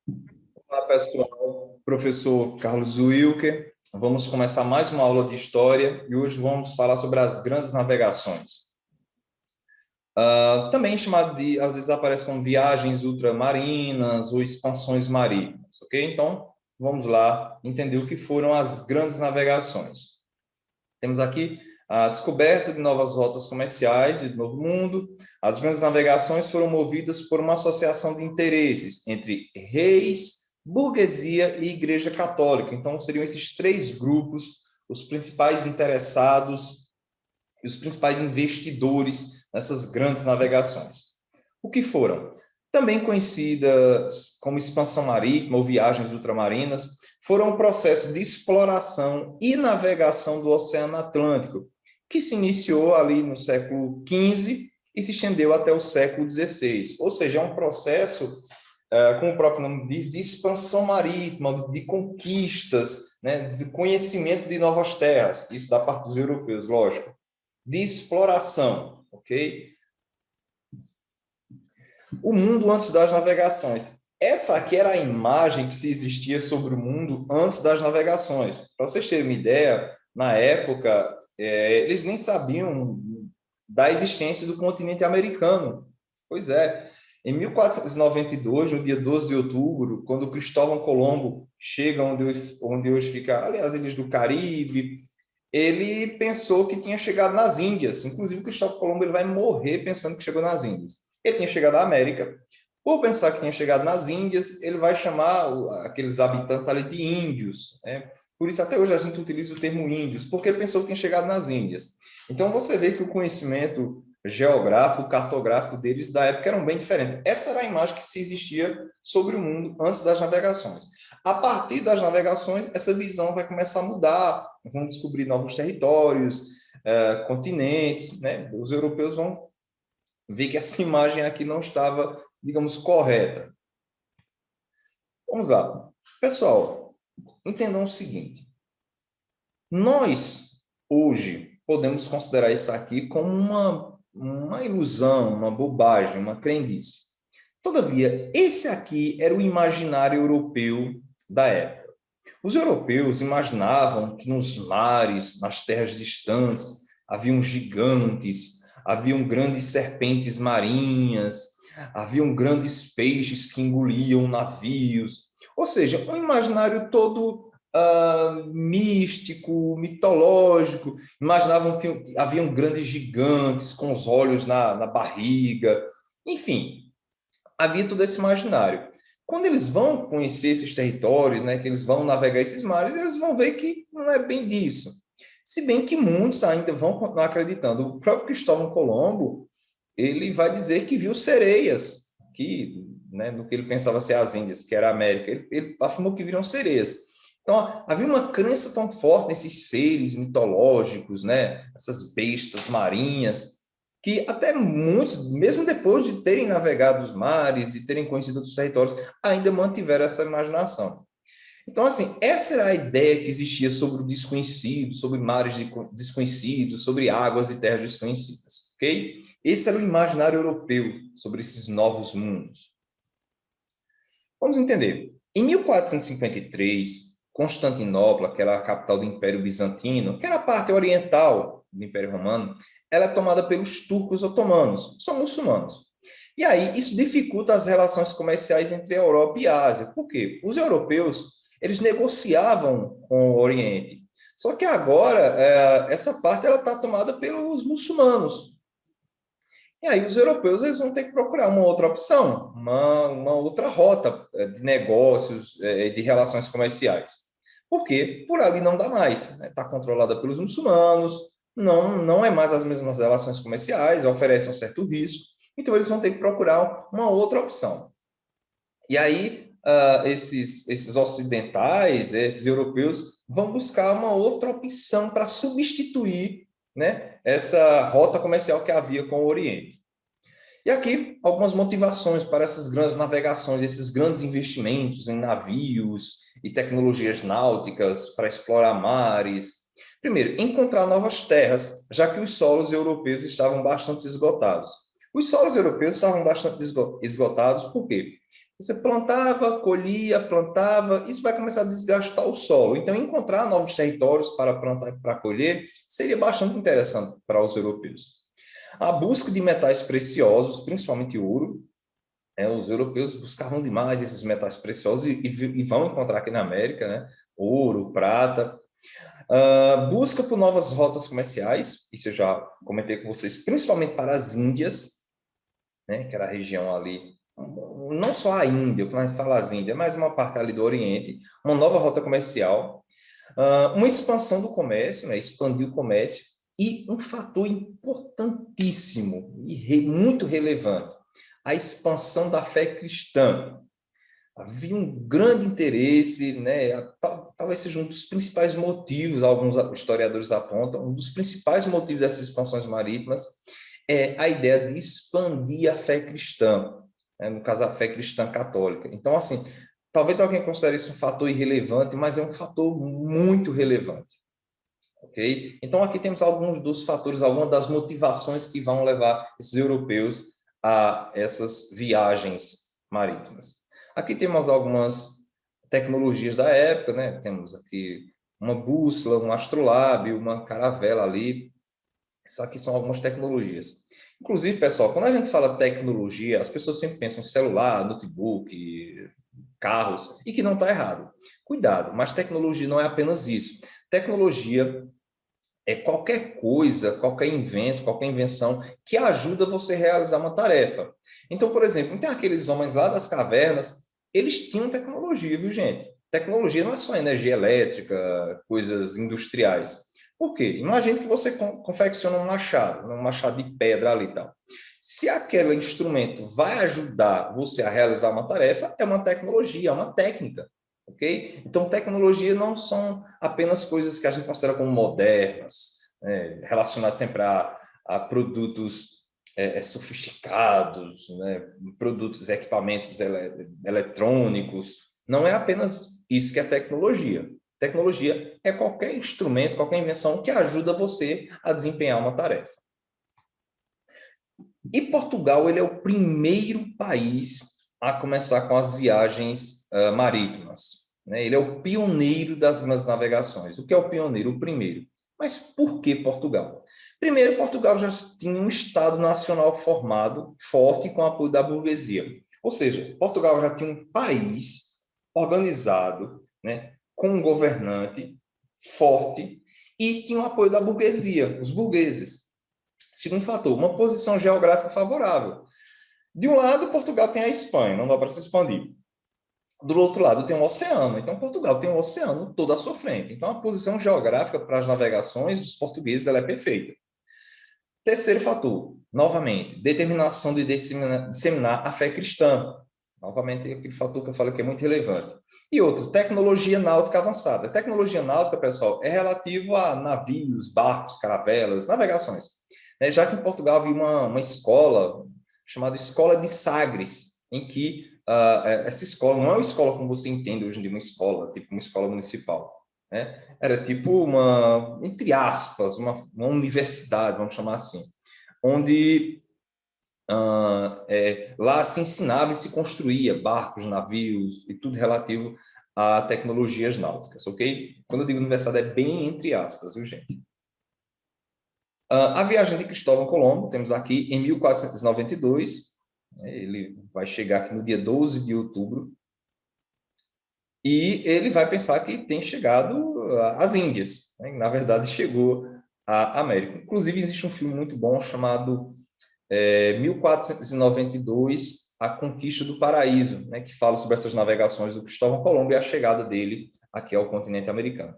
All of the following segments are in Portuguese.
Olá, pessoal. Professor Carlos Wilker. Vamos começar mais uma aula de história e hoje vamos falar sobre as grandes navegações. Também chamado de, às vezes aparece como viagens ultramarinas ou expansões marítimas, ok? Então, vamos lá entender o que foram as grandes navegações. Temos aqui a descoberta de novas rotas comerciais e de novo mundo. As grandes navegações foram movidas por uma associação de interesses entre reis, burguesia e Igreja Católica. Então, seriam esses três grupos os principais interessados e os principais investidores nessas grandes navegações. O que foram? Também conhecidas como expansão marítima ou viagens ultramarinas, foram um processo de exploração e navegação do Oceano Atlântico, que se iniciou ali no século XV e se estendeu até o século XVI. Ou seja, é um processo, como o próprio nome diz, de expansão marítima, de conquistas, né, de conhecimento de novas terras, isso da parte dos europeus, lógico, de exploração, ok? O mundo antes das navegações. Essa aqui era a imagem que se existia sobre o mundo antes das navegações. Para vocês terem uma ideia, na época, eles nem sabiam da existência do continente americano. Pois é, em 1492, no dia 12 de outubro, quando Cristóvão Colombo chega onde hoje fica, aliás, ilhas do Caribe, ele pensou que tinha chegado nas Índias. Inclusive, Cristóvão Colombo ele vai morrer pensando que chegou nas Índias. Ele tinha chegado à América. Por pensar que tinha chegado nas Índias, ele vai chamar aqueles habitantes ali de índios, né? Por isso, até hoje, a gente utiliza o termo índios, porque ele pensou que tinha chegado nas Índias. Então, você vê que o conhecimento geográfico, cartográfico deles da época eram bem diferentes. Essa era a imagem que se existia sobre o mundo antes das navegações. A partir das navegações, essa visão vai começar a mudar, vão descobrir novos territórios, continentes, né? Os europeus vão ver que essa imagem aqui não estava, digamos, correta. Vamos lá. Pessoal, entendam o seguinte. Nós, hoje, podemos considerar isso aqui como uma ilusão, uma bobagem, uma crendice. Todavia, esse aqui era o imaginário europeu da época. Os europeus imaginavam que nos mares, nas terras distantes, haviam gigantes, haviam grandes serpentes marinhas, haviam grandes peixes que engoliam navios. Ou seja, um imaginário todo místico, mitológico. Imaginavam que haviam grandes gigantes com os olhos na barriga. Enfim, havia todo esse imaginário. Quando eles vão conhecer esses territórios, né, que eles vão navegar esses mares, eles vão ver que não é bem disso. Se bem que muitos ainda vão continuar acreditando. O próprio Cristóvão Colombo, ele vai dizer que viu sereias, que, né, no que ele pensava ser as Índias, que era a América. Ele afirmou que viram sereias. Então, havia uma crença tão forte nesses seres mitológicos, né, essas bestas marinhas, que até muitos, mesmo depois de terem navegado os mares, de terem conhecido outros territórios, ainda mantiveram essa imaginação. Então, assim, essa era a ideia que existia sobre o desconhecido, sobre mares desconhecidos, sobre águas e terras desconhecidas, ok? Esse era o imaginário europeu sobre esses novos mundos. Vamos entender. Em 1453, Constantinopla, que era a capital do Império Bizantino, que era a parte oriental do Império Romano, ela é tomada pelos turcos otomanos, são muçulmanos. E aí, isso dificulta as relações comerciais entre a Europa e a Ásia. Por quê? Os europeus, eles negociavam com o Oriente. Só que agora, essa parte ela está tomada pelos muçulmanos. E aí os europeus eles vão ter que procurar uma outra opção, uma outra rota de negócios, de relações comerciais. Porque por ali não dá mais, está, né? Tá controlada pelos muçulmanos, não é mais as mesmas relações comerciais, oferece um certo risco, então eles vão ter que procurar uma outra opção. E aí esses ocidentais, esses europeus, vão buscar uma outra opção para substituir, né, essa rota comercial que havia com o Oriente. E aqui, algumas motivações para essas grandes navegações, esses grandes investimentos em navios e tecnologias náuticas para explorar mares. Primeiro, encontrar novas terras, já que os solos europeus estavam bastante esgotados. Os solos europeus estavam bastante esgotados, por quê? Você plantava, colhia, plantava, isso vai começar a desgastar o solo. Então, encontrar novos territórios para plantar e para colher seria bastante interessante para os europeus. A busca de metais preciosos, principalmente ouro, os europeus buscavam demais esses metais preciosos e vão encontrar aqui na América, né? Ouro, prata. Busca por novas rotas comerciais, isso eu já comentei com vocês, principalmente para as Índias, né? Que era a região ali, não só a Índia, quando a gente fala as Índias, mas uma parte ali do Oriente, uma nova rota comercial, uma expansão do comércio, né? Expandir o comércio, e um fator importantíssimo e muito relevante, a expansão da fé cristã. Havia um grande interesse, né? Talvez seja um dos principais motivos, alguns historiadores apontam, um dos principais motivos dessas expansões marítimas é a ideia de expandir a fé cristã, né? No caso, a fé cristã católica. Então, assim, talvez alguém considere isso um fator irrelevante, mas é um fator muito relevante. Ok? Então, aqui temos alguns dos fatores, algumas das motivações que vão levar esses europeus a essas viagens marítimas. Aqui temos algumas tecnologias da época, né? Temos aqui uma bússola, um astrolábio, uma caravela ali. Isso aqui são algumas tecnologias. Inclusive, pessoal, quando a gente fala tecnologia, as pessoas sempre pensam em celular, notebook, carros, e que não está errado. Cuidado, mas tecnologia não é apenas isso. Tecnologia é qualquer coisa, qualquer invento, qualquer invenção que ajuda você a realizar uma tarefa. Então, por exemplo, tem aqueles homens lá das cavernas, eles tinham tecnologia, viu, gente? Tecnologia não é só energia elétrica, coisas industriais. Por quê? Imagine que você confecciona um machado de pedra ali e tal. Se aquele instrumento vai ajudar você a realizar uma tarefa, é uma tecnologia, é uma técnica. Ok? Então, tecnologia não são apenas coisas que a gente considera como modernas, né? Relacionadas sempre a produtos sofisticados, né? Produtos, equipamentos eletrônicos. Não é apenas isso que é tecnologia. Tecnologia é qualquer instrumento, qualquer invenção que ajuda você a desempenhar uma tarefa. E Portugal, ele é o primeiro país a começar com as viagens marítimas, né? Ele é o pioneiro das grandes navegações. O que é o pioneiro? O primeiro. Mas por que Portugal? Primeiro, Portugal já tinha um Estado nacional formado, forte, com apoio da burguesia. Ou seja, Portugal já tinha um país organizado, né, com um governante forte e tinha o apoio da burguesia, os burgueses. Segundo fator, uma posição geográfica favorável. De um lado, Portugal tem a Espanha, não dá para se expandir. Do outro lado, tem um oceano. Então, Portugal tem um oceano todo à sua frente. Então, a posição geográfica para as navegações dos portugueses ela é perfeita. Terceiro fator, novamente, determinação de disseminar a fé cristã. Novamente, aquele fator que eu falei que é muito relevante. E outro, tecnologia náutica avançada. Tecnologia náutica, pessoal, é relativo a navios, barcos, caravelas, navegações. Já que em Portugal havia uma escola chamada Escola de Sagres, em que essa escola não é uma escola como você entende hoje em dia, uma escola, tipo uma escola municipal, né? Era tipo uma, entre aspas, uma universidade, vamos chamar assim, onde lá se ensinava e se construía barcos, navios e tudo relativo a tecnologias náuticas, ok? Quando eu digo universidade é bem entre aspas, viu, gente? A viagem de Cristóvão Colombo, temos aqui em 1492, ele vai chegar aqui no dia 12 de outubro, e ele vai pensar que tem chegado às Índias, né? Na verdade, chegou à América. Inclusive, existe um filme muito bom chamado 1492, A Conquista do Paraíso, né? Que fala sobre essas navegações do Cristóvão Colombo e a chegada dele aqui ao continente americano.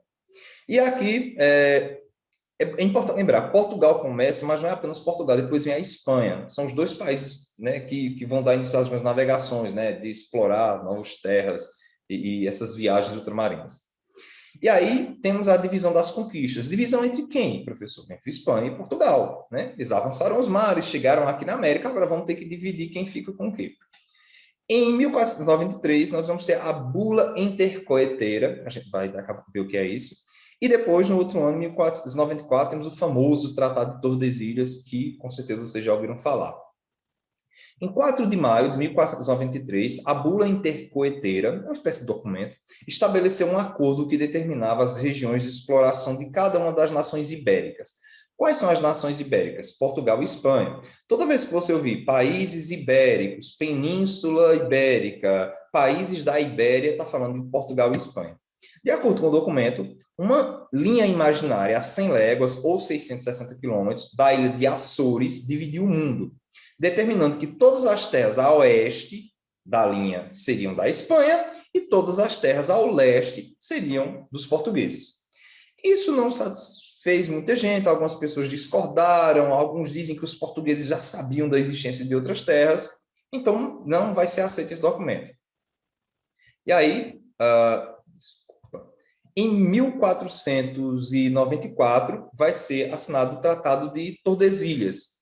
E aqui é importante lembrar, Portugal começa, mas não é apenas Portugal, depois vem a Espanha. São os dois países, né, que vão dar início às navegações, né, de explorar novas terras e essas viagens ultramarinas. E aí temos a divisão das conquistas. Divisão entre quem, professor? Entre Espanha e Portugal, né? Eles avançaram os mares, chegaram aqui na América, agora vamos ter que dividir quem fica com o quê. Em 1493, nós vamos ter a Bula Intercoeteira, a gente vai daqui a pouco ver o que é isso, e depois, no outro ano, 1494, temos o famoso Tratado de Tordesilhas, que com certeza vocês já ouviram falar. Em 4 de maio de 1493, a bula intercoeteira, uma espécie de documento, estabeleceu um acordo que determinava as regiões de exploração de cada uma das nações ibéricas. Quais são as nações ibéricas? Portugal e Espanha. Toda vez que você ouvir países ibéricos, Península Ibérica, países da Ibéria, está falando de Portugal e Espanha. De acordo com o documento, uma linha imaginária a 100 léguas ou 660 quilômetros da ilha de Açores dividiu o mundo, determinando que todas as terras a oeste da linha seriam da Espanha e todas as terras ao leste seriam dos portugueses. Isso não satisfez muita gente, algumas pessoas discordaram, alguns dizem que os portugueses já sabiam da existência de outras terras, então não vai ser aceito esse documento. E aí, em 1494, vai ser assinado o Tratado de Tordesilhas,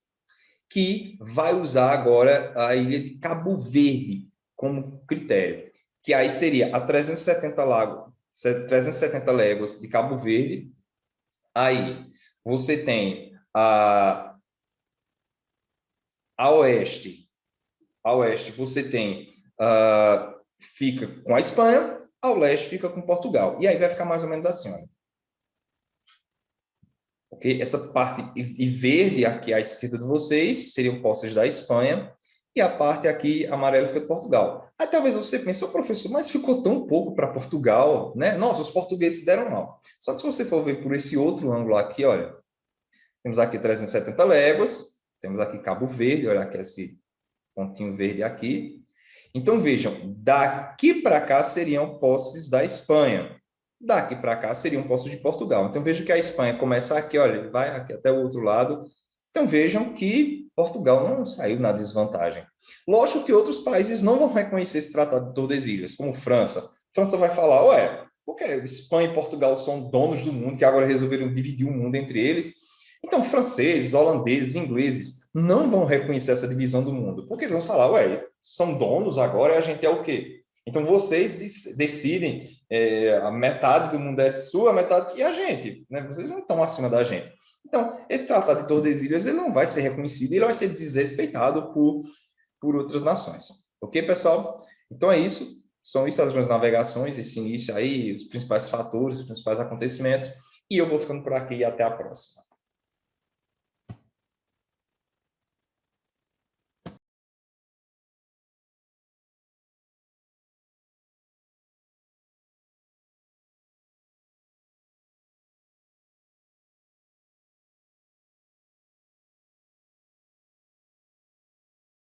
que vai usar agora a ilha de Cabo Verde como critério, que aí seria a 370 léguas de Cabo Verde. Aí você tem a oeste você tem, fica com a Espanha, ao leste fica com Portugal. E aí vai ficar mais ou menos assim, olha. Okay? Essa parte verde aqui à esquerda de vocês seriam posses da Espanha, e a parte aqui amarela fica de Portugal. Aí talvez você pense, oh, professor, mas ficou tão pouco para Portugal, né? Nossa, os portugueses se deram mal. Só que se você for ver por esse outro ângulo aqui, olha, temos aqui 370 léguas, temos aqui Cabo Verde, olha aqui esse pontinho verde aqui. Então, vejam, daqui para cá seriam posses da Espanha. Daqui para cá seriam posses de Portugal. Então, vejam que a Espanha começa aqui, olha, ele vai aqui até o outro lado. Então, vejam que Portugal não saiu na desvantagem. Lógico que outros países não vão reconhecer esse Tratado de Tordesilhas, como França. França vai falar, ué, por que Espanha e Portugal são donos do mundo, que agora resolveram dividir o mundo entre eles? Então, franceses, holandeses, ingleses não vão reconhecer essa divisão do mundo, porque eles vão falar, ué, são donos agora e a gente é o quê? Então, vocês decidem, a metade do mundo é sua, a metade e a gente, né? Vocês não estão acima da gente. Então, esse Tratado de Tordesilhas ele não vai ser reconhecido, ele vai ser desrespeitado por outras nações. Ok, pessoal? Então, é isso. São isso as minhas navegações, esse início aí, os principais fatores, os principais acontecimentos. E eu vou ficando por aqui e até a próxima.